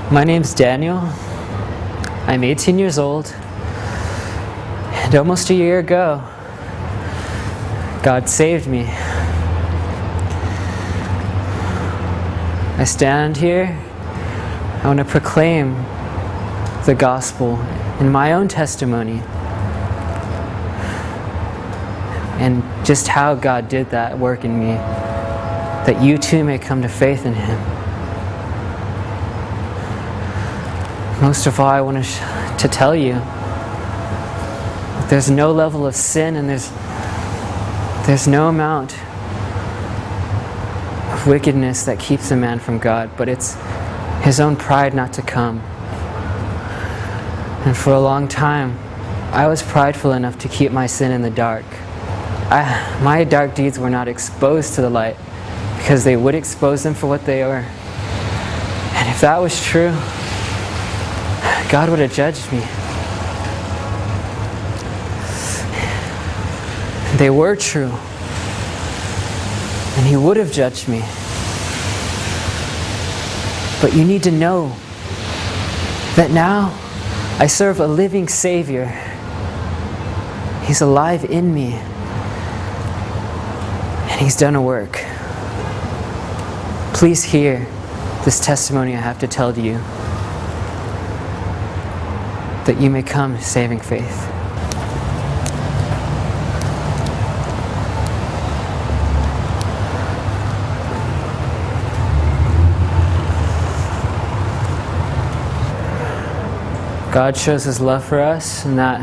My name's Daniel. I'm 18 years old, and almost a year ago, God saved me. I stand here, I want to proclaim the gospel in my own testimony and just how God did that work in me, that you too may come to faith in Him. Most of all, I want to tell you that there's no level of sin and there's no amount of wickedness that keeps a man from God, but it's his own pride not to come. And for a long time, I was prideful enough to keep my sin in the dark. My dark deeds were not exposed to the light because they would expose them for what they were. And if that was true, God would have judged me. They were true, and He would have judged me. But you need to know that now I serve a living Savior. He's alive in me, and He's done a work. Please hear this testimony I have to tell to you, that you may come to saving faith. God shows His love for us, and that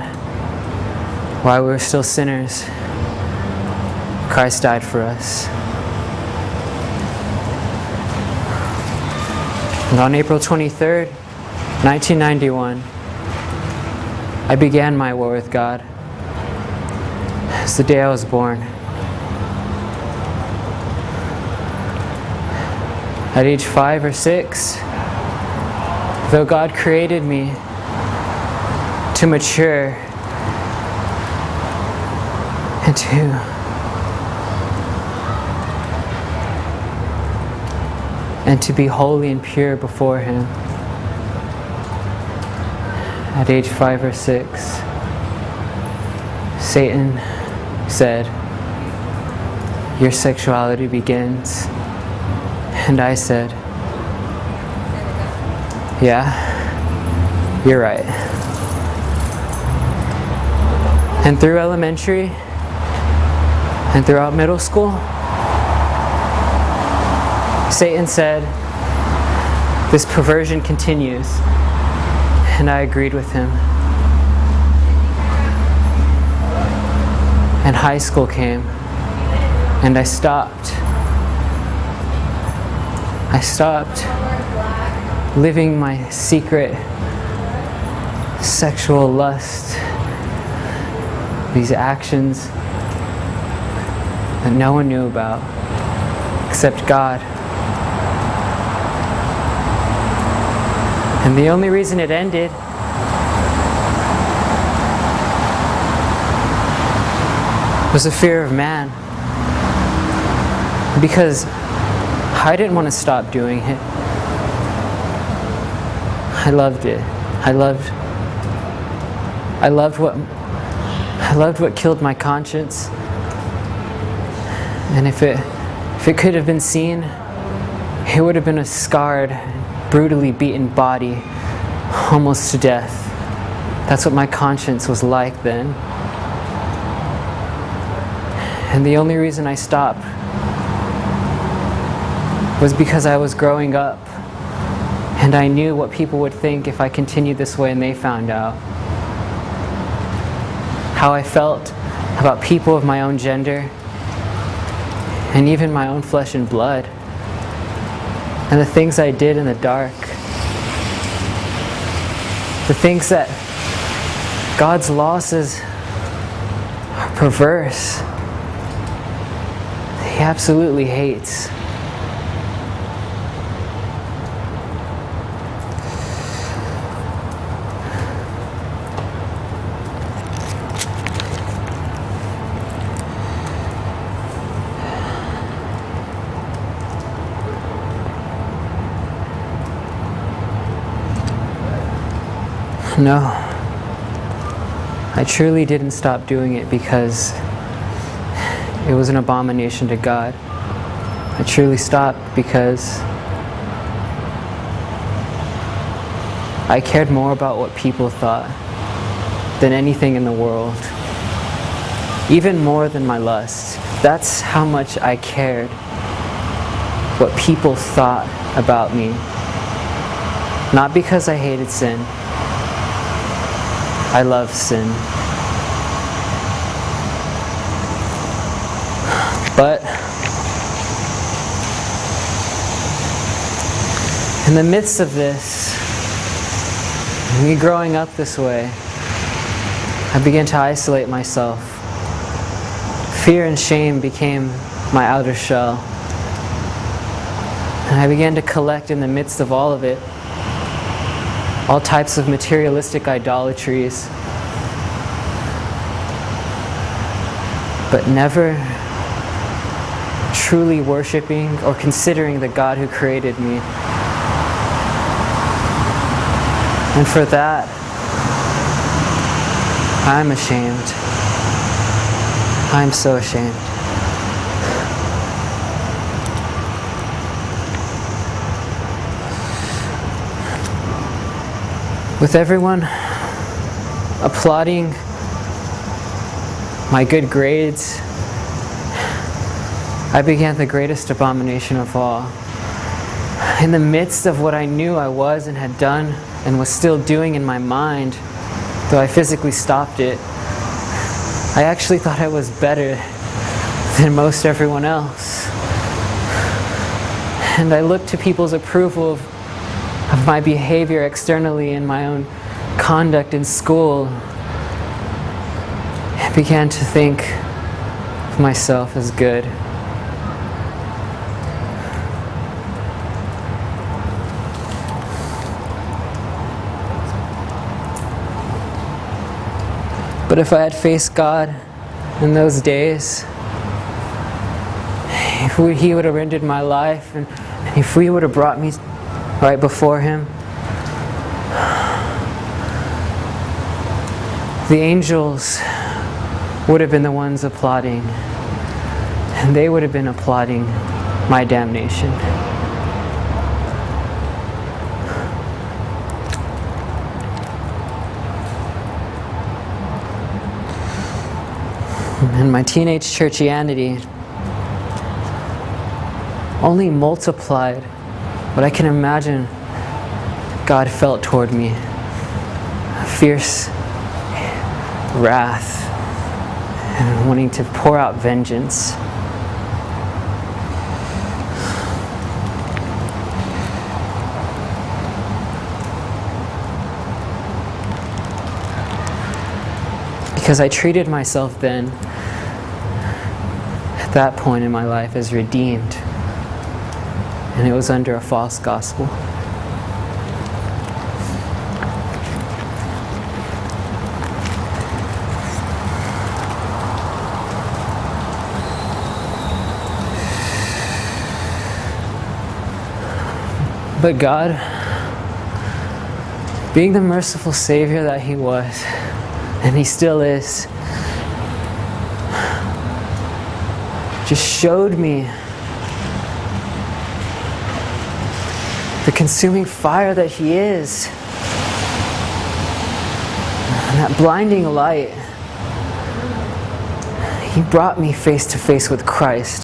while we were still sinners, Christ died for us. And on April 23rd, 1991, I began my war with God. It's the day I was born. At age 5 or 6, though God created me to mature and to be holy and pure before Him, at age 5 or 6, Satan said, "Your sexuality begins." And I said, "Yeah, you're right." And through elementary and throughout middle school, Satan said, "This perversion continues." And I agreed with him. And high school came, and I stopped. I stopped living my secret sexual lust, these actions that no one knew about except God. And the only reason it ended was a fear of man. Because I didn't want to stop doing it. I loved it. I loved what killed my conscience. And if it could have been seen, it would have been a scarred, brutally beaten body, almost to death. That's what my conscience was like then. And the only reason I stopped was because I was growing up, and I knew what people would think if I continued this way and they found out. How I felt about people of my own gender, and even my own flesh and blood, and the things I did in the dark. The things that God's law says are perverse. He absolutely hates. No, I truly didn't stop doing it because it was an abomination to God. I truly stopped because I cared more about what people thought than anything in the world. Even more than my lust. That's how much I cared what people thought about me. Not because I hated sin. I love sin. But in the midst of this, me growing up this way, I began to isolate myself. Fear and shame became my outer shell. And I began to collect in the midst of all of it all types of materialistic idolatries, but never truly worshiping or considering the God who created me. And for that, I'm ashamed. I'm so ashamed. With everyone applauding my good grades, I began the greatest abomination of all. In the midst of what I knew I was and had done and was still doing in my mind, though I physically stopped it, I actually thought I was better than most everyone else. And I looked to people's approval of my behavior externally and my own conduct in school. I began to think of myself as good. But if I had faced God in those days, if He would have rendered my life, and if we would have brought me right before Him, the angels would have been the ones applauding, and they would have been applauding my damnation. And my teenage churchianity only multiplied what I can imagine God felt toward me. Fierce wrath and wanting to pour out vengeance. Because I treated myself then, at that point in my life, as redeemed. And it was under a false gospel. But God, being the merciful Savior that He was, and He still is, just showed me the consuming fire that He is, and that blinding light. He brought me face to face with Christ.